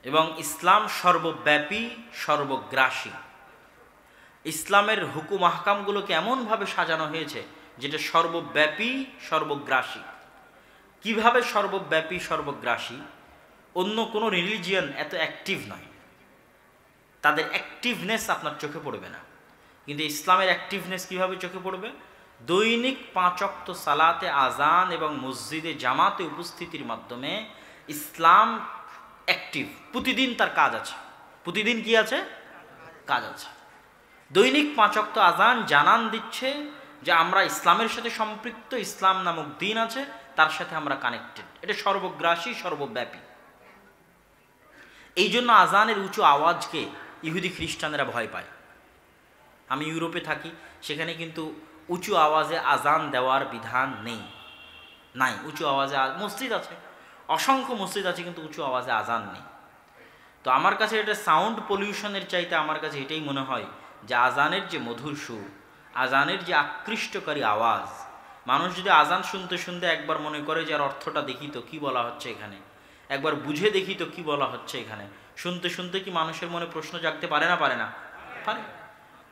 এবং ইসলাম সর্বব্যাপী, সর্বগ্রাসী। ইসলামের হুকুম আহকামগুলোকে এমনভাবে সাজানো হয়েছে যেটা সর্বব্যাপী, সর্বগ্রাসী। কিভাবে সর্বব্যাপী, সর্বগ্রাসী? অন্য কোনো রিলিজিয়ান এত অ্যাক্টিভ নয়, তাদের অ্যাক্টিভনেস আপনার চোখে পড়বে না, কিন্তু ইসলামের অ্যাক্টিভনেস কিভাবে চোখে পড়বে? দৈনিক 5 ওয়াক্ত সালাতে আজান এবং মসজিদে জামাতে উপস্থিতির মাধ্যমে ইসলাম অ্যাক্টিভ। প্রতিদিন তার কাজ আছে, প্রতিদিন কি আছে? কাজ আছে। দৈনিক 5 ওয়াক্ত আজান জানান দিচ্ছে যে আমরা ইসলামের সাথে সম্পৃক্ত, ইসলাম নামক দিন আছে, তার সাথে আমরা কানেক্টেড। এটা সর্বগ্রাসী, সর্বব্যাপী। এই জন্য আজানের উঁচু আওয়াজকে ইহুদি খ্রিস্টানরা ভয় পায়। আমি ইউরোপে থাকি, সেখানে কিন্তু উঁচু আওয়াজে আজান দেওয়ার বিধান নেই, নাই। উঁচু আওয়াজে মসজিদ আছে, অসংখ্য মসজিদ আছে, কিন্তু উঁচু আওয়াজে আজান নেই। তো আমার কাছে এটা সাউন্ড পলিউশনের চাইতে আমার কাছে এটাই মনে হয় যে আজানের যে মধুর সুর, আজানের যে আকৃষ্টকারী আওয়াজ, মানুষ যদি আজান শুনতে শুনতে একবার মনে করে যে আর অর্থটা দেখি তো কী বলা হচ্ছে এখানে, একবার বুঝে দেখি তো কী বলা হচ্ছে এখানে, শুনতে শুনতে কি মানুষের মনে প্রশ্ন জাগতে পারে না? পারে না? পারে।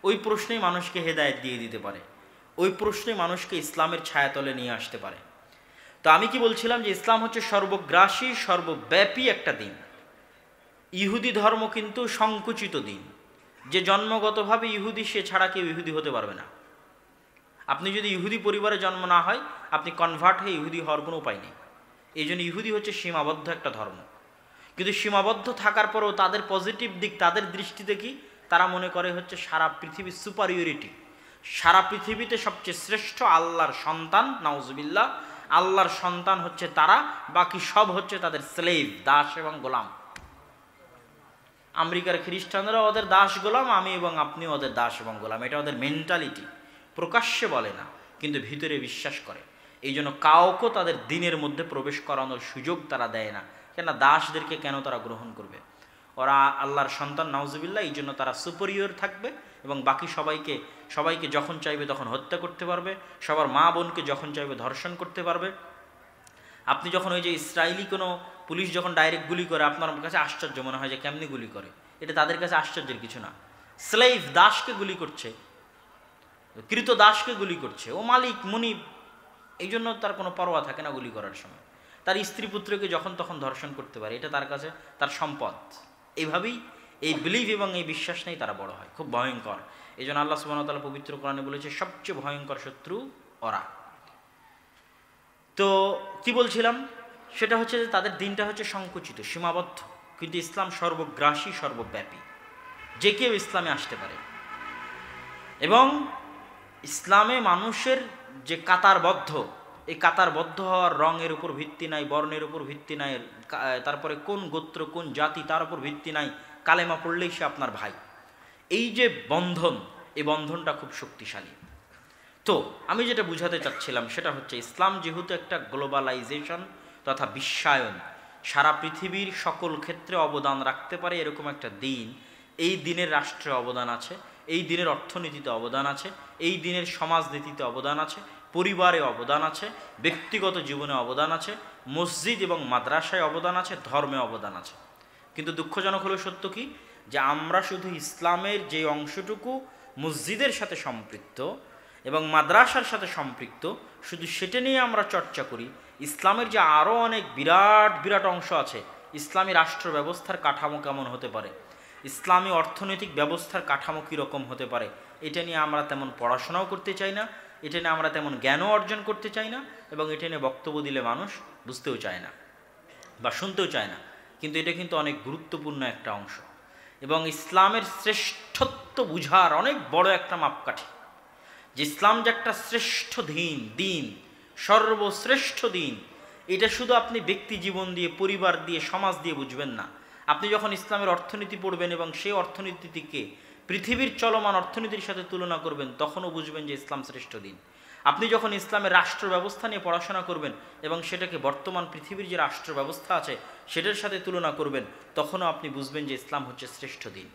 ওই প্রশ্নেই মানুষকে হেদায়েত দিয়ে দিতে পারে, ওই প্রশ্নে মানুষকে ইসলামের ছায়াতলে নিয়ে আসতে পারে। তো আমি কি বলছিলাম যে ইসলাম হচ্ছে সর্বগ্রাসী, সর্বব্যাপী একটা দিন। ইহুদি ধর্ম কিন্তু সংকুচিত দিন। যে জন্মগতভাবে ইহুদি, সে ছাড়া কেউ ইহুদি হতে পারবে না। আপনি যদি ইহুদি পরিবারে জন্ম না হয়, আপনি কনভার্ট হয়ে ইহুদি হওয়ার কোনো উপায় নেই। এই জন্য ইহুদি হচ্ছে সীমাবদ্ধ একটা ধর্ম। কিন্তু সীমাবদ্ধ থাকার পরেও তাদের পজিটিভ দিক, তাদের দৃষ্টিতে কি, তারা মনে করে হচ্ছে সারা পৃথিবীর সুপারিয়রিটি, সারা পৃথিবীতে সবচেয়ে শ্রেষ্ঠ আল্লাহর সন্তান। নাউজুবিল্লাহ, আল্লাহর সন্তান হচ্ছে তারা, বাকি সব হচ্ছে তাদের স্লেভ, দাস এবং গোলাম। আমেরিকার খ্রিস্টানরা ওদের দাস গোলাম, আমি এবং আপনি ওদের দাস এবং গোলাম। এটা ওদের মেন্টালিটি। প্রকাশ্যে বলে না, কিন্তু ভিতরে বিশ্বাস করে। এই জন্য কাউকে তাদের দিনের মধ্যে প্রবেশ করানোর সুযোগ তারা দেয় না। কেন? দাসদেরকে কেন তারা গ্রহণ করবে? ওরা আল্লাহর সন্তান, নাউজুবিল্লাহ। এই জন্য তারা সুপেরিয়র থাকবে এবং বাকি সবাইকে যখন চাইবে তখন হত্যা করতে পারবে, সবার মা বোনকে যখন চাইবে ধর্ষণ করতে পারবে। আপনি যখন ওই যে ইসরায়েলি কোনো পুলিশ যখন ডাইরেক্ট গুলি করে, আপনার কাছে আশ্চর্য মনে হয় যে কেমনি গুলি করে। এটা তাদের কাছে আশ্চর্যের কিছু না। স্লেভ, দাসকে গুলি করছে, কৃত দাসকে গুলি করছে, ও মালিক মুনিব। এই জন্য তার কোনো পরোয়া থাকে না গুলি করার সময়। তার স্ত্রী পুত্রকে যখন তখন ধর্ষণ করতে পারে, এটা তার কাছে তার সম্পদ। এইভাবেই এই বিলিভ এবং এই বিশ্বাস নেই তারা বড় হয়, খুব ভয়ঙ্কর। এই জন্য আল্লাহ সুবহানাহু ওয়া তাআলা পবিত্র কোরআনে বলেছে সবচেয়ে ভয়ঙ্কর শত্রু ওরা। তো কি বলছিলাম, সেটা হচ্ছে যে তাদের দিনটা হচ্ছে সংকুচিত, সীমাবদ্ধ, কিন্তু ইসলাম সর্বগ্রাসী, সর্বব্যাপী। যে কেউ ইসলামে আসতে পারে। এবং ইসলামে মানুষের যে কাতারবদ্ধ, এই কাতারবদ্ধ হওয়ার রঙের উপর ভিত্তি নাই, বর্ণের উপর ভিত্তি নাই, তারপরে কোন গোত্র, কোন জাতি, তার উপর ভিত্তি নাই। কালেমা পড়লেই সে আপনার ভাই। এই যে বন্ধন, এই বন্ধনটা খুব শক্তিশালী। তো আমি যেটা বুঝাতে চাচ্ছিলাম সেটা হচ্ছে ইসলাম যেহেতু একটা গ্লোবালাইজেশন তথা বিশ্বায়ন, সারা পৃথিবীর সকল ক্ষেত্রে অবদান রাখতে পারে এরকম একটা দিন। এই দিনের রাষ্ট্রে অবদান আছে, এই দিনের অর্থনীতিতে অবদান আছে, এই দিনের সমাজনীতিতে অবদান আছে, পরিবারে অবদান আছে, ব্যক্তিগত জীবনে অবদান আছে, মসজিদ এবং মাদ্রাসায় অবদান আছে, ধর্মে অবদান আছে। কিন্তু দুঃখজনক হলো সত্য কি, যে আমরা শুধু ইসলামের যে অংশটুকু মসজিদের সাথে সম্পৃক্ত এবং মাদ্রাসার সাথে সম্পৃক্ত, শুধু সেটা নিয়ে আমরা চর্চা করি। ইসলামের যে আরও অনেক বিরাট বিরাট অংশ আছে, ইসলামী রাষ্ট্র ব্যবস্থার কাঠামো কেমন হতে পারে, ইসলামী অর্থনৈতিক ব্যবস্থার কাঠামো কীরকম হতে পারে, এটা নিয়ে আমরা তেমন পড়াশোনাও করতে চাই না, এটা নিয়ে আমরা তেমন জ্ঞানও অর্জন করতে চাই না, এবং এটা নিয়ে বক্তব্য দিলে মানুষ বুঝতেও চায় না বা শুনতেও চায় না। কিন্তু এটা কিন্তু অনেক গুরুত্বপূর্ণ একটা অংশ এবং ইসলামের শ্রেষ্ঠত্ব বুঝার অনেক বড় একটা মাপকাঠি। যে ইসলাম যে একটা শ্রেষ্ঠ দিন, সর্বশ্রেষ্ঠ দিন, এটা শুধু আপনি ব্যক্তি জীবন দিয়ে, পরিবার দিয়ে, সমাজ দিয়ে বুঝবেন না। আপনি যখন ইসলামের অর্থনীতি পড়বেন এবং সেই অর্থনীতিকে পৃথিবীর চলমান অর্থনীতির সাথে তুলনা করবেন, তখনও বুঝবেন যে ইসলাম শ্রেষ্ঠ দিন। আপনি যখন ইসলামের রাষ্ট্র ব্যবস্থা নিয়ে পড়াশোনা করবেন এবং সেটাকে বর্তমান পৃথিবীর যে রাষ্ট্র ব্যবস্থা আছে সেটার সাথে তুলনা করবেন, তখনও আপনি বুঝবেন যে ইসলাম হচ্ছে শ্রেষ্ঠ দিন।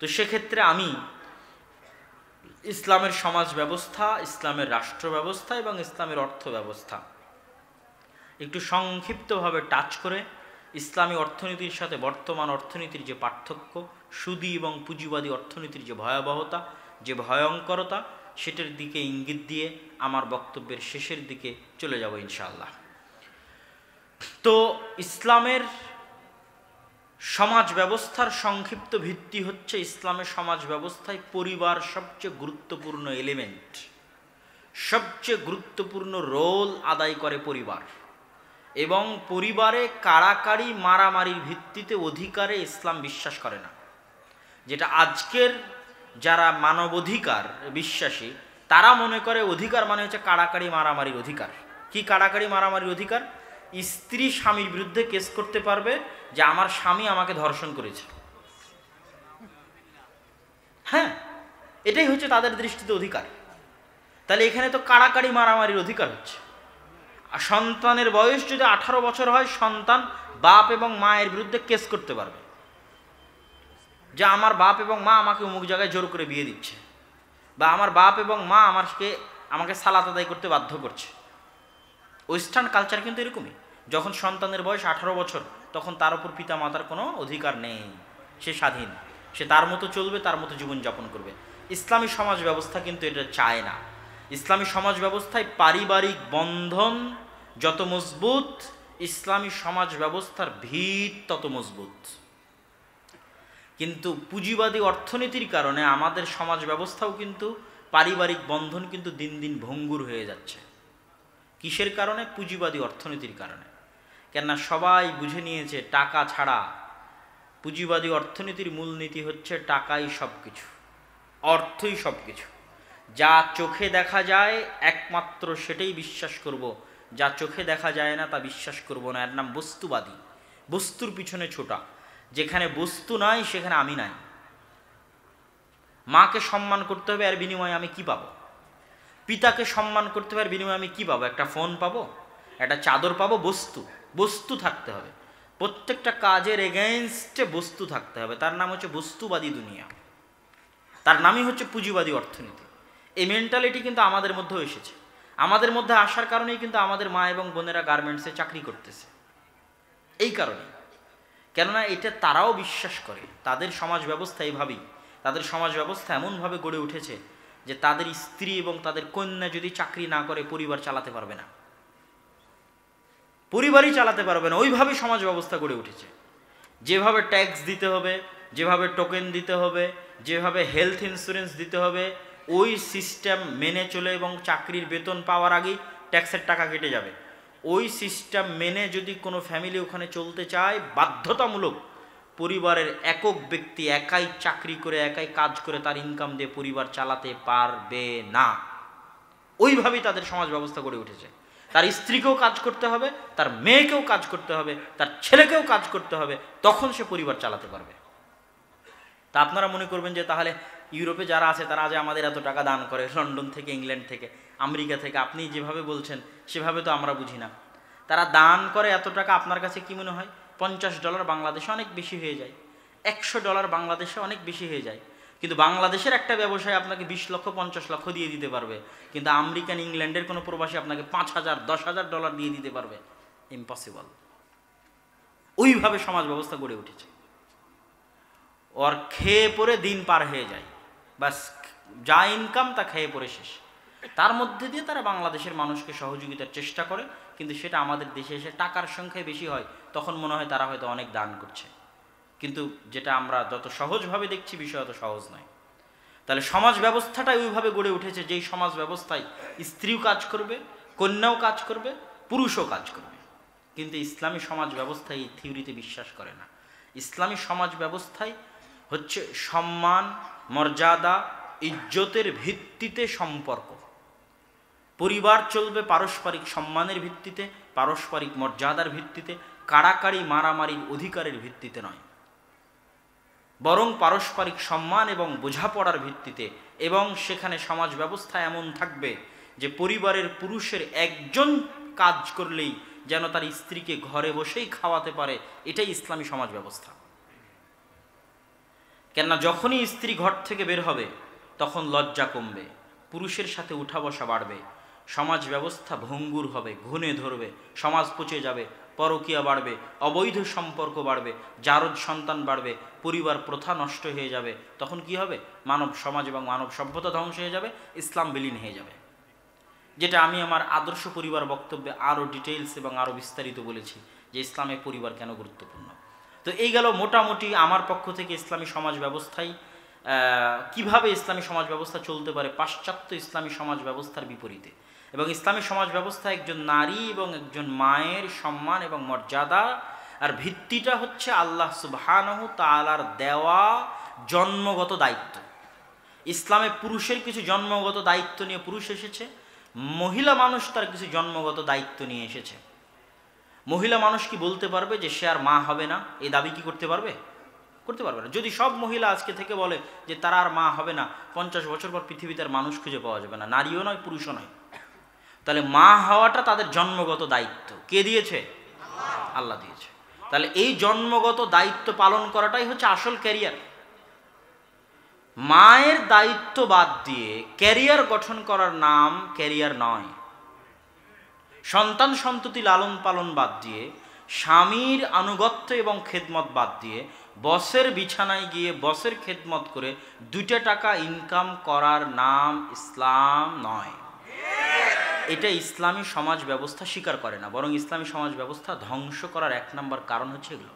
তো সেক্ষেত্রে আমি ইসলামের সমাজ ব্যবস্থা, ইসলামের রাষ্ট্র ব্যবস্থা এবং ইসলামের অর্থ ব্যবস্থা একটু সংক্ষিপ্তভাবে টাচ করে ইসলামী অর্থনীতির সাথে বর্তমান অর্থনীতির যে পার্থক্য, সুদী এবং পুঁজিবাদী অর্থনীতির যে ভয়াবহতা, যে ভয়ঙ্করতা, সেটার দিকে ইঙ্গিত দিয়ে আমার বক্তব্যের শেষের দিকে চলে যাব ইনশাআল্লাহ। তো ইসলামের সমাজ ব্যবস্থার সংক্ষিপ্ত ভিত্তি হচ্ছে, ইসলামের সমাজ ব্যবস্থায় পরিবার সবচেয়ে গুরুত্বপূর্ণ এলিমেন্ট, সবচেয়ে গুরুত্বপূর্ণ রোল আদায় করে পরিবার। এবং পরিবারে কাড়াকাড়ি মারামারির ভিত্তিতে অধিকারে ইসলাম বিশ্বাস করে না। যেটা আজকের যারা মানবাধিকার বিশ্বাসী তারা মনে করে অধিকার মানে হচ্ছে কাড়াকাড়ি মারামারির অধিকার। কি কাড়াকাড়ি মারামারির অধিকার? স্ত্রী স্বামীর বিরুদ্ধে কেস করতে পারবে যে আমার স্বামী আমাকে ধর্ষণ করেছে। হ্যাঁ, এটাই হচ্ছে তাদের দৃষ্টিতে অধিকার। তাহলে এখানে তো কাড়াকাড়ি মারামারির অধিকার হচ্ছে। আর সন্তানের বয়স যদি 18 বছর হয়, সন্তান বাপ এবং মায়ের বিরুদ্ধে কেস করতে পারবে যে আমার বাপ এবং মা আমাকে অমুক জায়গায় জোর করে বিয়ে দিচ্ছে, বা আমার বাপ এবং মা আমাকে সালাত আদায় করতে বাধ্য করছে। ওয়েস্টার্ন কালচার কিন্তু এরকমই। যখন সন্তানের বয়স 18 বছর, তখন তার উপর পিতা মাতার কোনো অধিকার নেই, সে স্বাধীন, সে তার মতো চলবে, তার মতো জীবনযাপন করবে। ইসলামী সমাজ ব্যবস্থা কিন্তু এটা চায় না। ইসলামী সমাজ ব্যবস্থায় পারিবারিক বন্ধন যত মজবুত, ইসলামী সমাজ ব্যবস্থার ভিত তত মজবুত। কিন্তু পুঁজিবাদী অর্থনীতির কারণে আমাদের সমাজ ব্যবস্থাও কিন্তু, পারিবারিক বন্ধন কিন্তু দিন দিন ভঙ্গুর হয়ে যাচ্ছে। কিসের কারণে? পুঁজিবাদী অর্থনীতির কারণে। কেননা সবাই বুঝে নিয়েছে টাকা ছাড়া, পুঁজিবাদী অর্থনীতির মূলনীতি হচ্ছে টাকাই সব কিছু, অর্থই সব কিছু। যা চোখে দেখা যায় একমাত্র সেটাই বিশ্বাস করব, যা চোখে দেখা যায় না তা বিশ্বাস করব না। এর নাম বস্তুবাদী, বস্তুর পিছনে ছোটা। যেখানে বস্তু নাই সেখানে আমি নাই। মাকে সম্মান করতে হবে, এর বিনিময়ে আমি কি পাবো? পিতাকে সম্মান করতে হবে, এর বিনিময়ে আমি কি পাবো? একটা ফোন পাবো, একটা চাদর পাবো। বস্তু থাকতে হবে। প্রত্যেকটা কাজের এগেইনস্টে বস্তু থাকতে হবে। তার নাম হচ্ছে বস্তুবাদী দুনিয়া, তার নামই হচ্ছে পুঁজিবাদী অর্থনীতি। এই মেন্টালিটি কিন্তু আমাদের মধ্যেও এসেছে। আমাদের মধ্যে আসার কারণেই কিন্তু আমাদের মা এবং বোনেরা গার্মেন্টসে চাকরি করতেছে, এই কারণে। কেননা এটা তারাও বিশ্বাস করে, তাদের সমাজ ব্যবস্থা এইভাবেই, তাদের সমাজ ব্যবস্থা এমনভাবে গড়ে উঠেছে যে তাদের স্ত্রী এবং তাদের কন্যা যদি চাকরি না করে পরিবার চালাতে পারবে না, পরিবারই চালাতে পারবে না। ওইভাবে সমাজ ব্যবস্থা গড়ে উঠেছে। যেভাবে ট্যাক্স দিতে হবে, যেভাবে টোকেন দিতে হবে, যেভাবে হেলথ ইন্স্যুরেন্স দিতে হবে, ওই সিস্টেম মেনে চলে এবং চাকরির বেতন পাওয়ার আগেই ট্যাক্সের টাকা কেটে যাবে। ওই সিস্টেম মেনে যদি কোনো ফ্যামিলি ওখানে চলতে চায়, বাধ্যতামূলক পরিবারের একক ব্যক্তি একাই চাকরি করে, একাই কাজ করে তার ইনকাম দিয়ে পরিবার চালাতে পারবে না। ওইভাবেই তাদের সমাজ ব্যবস্থা গড়ে উঠেছে। তার স্ত্রীকেও কাজ করতে হবে, তার মেয়েকেও কাজ করতে হবে, তার ছেলেকেও কাজ করতে হবে, তখন সে পরিবার চালাতে পারবে। তা আপনারা মনে করবেন যে তাহলে ইউরোপে যারা আছে তারা আজ আমাদের এত টাকা দান করে, লন্ডন থেকে, ইংল্যান্ড থেকে, আমেরিকা থেকে, আপনি যেভাবে বলছেন সেভাবে তো আমরা বুঝি না। তারা দান করে এত টাকা, আপনার কাছে কি মনে হয়? $50 বাংলাদেশে অনেক বেশি হয়ে যায়, $100 বাংলাদেশে অনেক বেশি হয়ে যায়। কিন্তু বাংলাদেশের একটা ব্যবসায় আপনাকে 20 লক্ষ 50 লক্ষ দিয়ে দিতে পারবে, কিন্তু আমেরিকান, ইংল্যান্ডের কোনো প্রবাসী আপনাকে $5,000 $10,000 দিয়ে দিতে পারবে? ইম্পসিবল। ওইভাবে সমাজ ব্যবস্থা গড়ে উঠেছে। ওর খেয়ে পরে দিন পার হয়ে যায়, বাস যা ইনকাম তা খেয়ে পরে শেষ। তার মধ্যে দিয়ে তারা বাংলাদেশের মানুষকে সহযোগিতার চেষ্টা করে, কিন্তু সেটা আমাদের দেশে এসে টাকার সংখ্যায় বেশি হয়, তখন মনে হয় তারা হয়তো অনেক দান করছে। কিন্তু যেটা আমরা যত সহজভাবে দেখছি, বিষয় অত সহজ নয়। তাহলে সমাজ ব্যবস্থাটাই ওইভাবে গড়ে উঠেছে, যেই সমাজ ব্যবস্থায় স্ত্রীও কাজ করবে, কন্যাও কাজ করবে, পুরুষও কাজ করবে। কিন্তু ইসলামী সমাজ ব্যবস্থা এই থিওরিতে বিশ্বাস করে না। ইসলামী সমাজ ব্যবস্থায় হচ্ছে সম্মান, মর্যাদা, ইজ্জতের ভিত্তিতে সম্পর্ক। পরিবার চলবে পারস্পরিক সম্মানের ভিত্তিতে, পারস্পরিক মর্যাদার ভিত্তিতে, কাড়াকাড়ি মারামারির অধিকারের ভিত্তিতে নয়, বরং পারস্পরিক সম্মান এবং বোঝাপড়ার ভিত্তিতে। এবং সেখানে সমাজ ব্যবস্থা এমন থাকবে যে পরিবারের পুরুষের একজন কাজ করলেই যেন তার স্ত্রীকে ঘরে বসেই খাওয়াতে পারে, এটাই ইসলামী সমাজ ব্যবস্থা। কেননা যখনই স্ত্রী ঘর থেকে বের হবে তখন লজ্জা কমবে, পুরুষের সাথে উঠা বসা বাড়বে, সমাজ ব্যবস্থা ভঙ্গুর হবে, ঘুণে ধরবে, সমাজ পচে যাবে, পরকীয়া বাড়বে, অবৈধ সম্পর্ক বাড়বে, জারজ সন্তান বাড়বে, পরিবার প্রথা নষ্ট হয়ে যাবে। তখন কি হবে? মানব সমাজ এবং মানব সভ্যতা ধ্বংস হয়ে যাবে, ইসলাম বিলীন হয়ে যাবে। যেটা আমি আমার আদর্শ পরিবার বক্তব্যে আরও ডিটেইলস এবং আরও বিস্তারিত বলেছি যে ইসলামে পরিবার কেন গুরুত্বপূর্ণ। তো এই গেল মোটামুটি আমার পক্ষ থেকে ইসলামী সমাজ ব্যবস্থায় কিভাবে ইসলামী সমাজ ব্যবস্থা চলতে পারে পাশ্চাত্য ইসলামী সমাজ ব্যবস্থার বিপরীতে, এবং ইসলামী সমাজ ব্যবস্থা একজন নারী এবং একজন মায়ের সম্মান এবং মর্যাদা, আর ভিত্তিটা হচ্ছে আল্লাহ সুবহানাহু তাআলার দেওয়া জন্মগত দায়িত্ব। ইসলামে পুরুষের কিছু জন্মগত দায়িত্ব নিয়ে পুরুষ এসেছে, মহিলা মানুষ তার কিছু জন্মগত দায়িত্ব নিয়ে এসেছে। মহিলা মানুষ কি বলতে পারবে যে সে আর মা হবে না? এই দাবি কি করতে পারবে? করতে পারবে না। যদি সব মহিলা আজকে থেকে বলে যে তারা আর মা হবে না, 50 বছর পর পৃথিবীতে আর মানুষ খুঁজে পাওয়া যাবে না, নারীও নয় পুরুষও নয়। তাহলে মা হওয়াটা তাদের জন্মগত দায়িত্ব। কে দিয়েছে? আল্লাহ দিয়েছে। তাহলে এই জন্মগত দায়িত্ব পালন করাটাই হচ্ছে আসল ক্যারিয়ার। মায়ের দায়িত্ব বাদ দিয়ে ক্যারিয়ার গঠন করার নাম ক্যারিয়ার নয়। সন্তান সন্ততি লালন পালন বাদ দিয়ে, স্বামীর আনুগত্য এবং খেদমত বাদ দিয়ে, বসের বিছানায় গিয়ে বসের খেদমত করে 2 টাকা ইনকাম করার নাম ইসলাম নয়। এটা ইসলামী সমাজ ব্যবস্থা স্বীকার করে না, বরং ইসলামী সমাজ ব্যবস্থা ধ্বংস করার 1 নম্বর কারণ হচ্ছে এগুলো।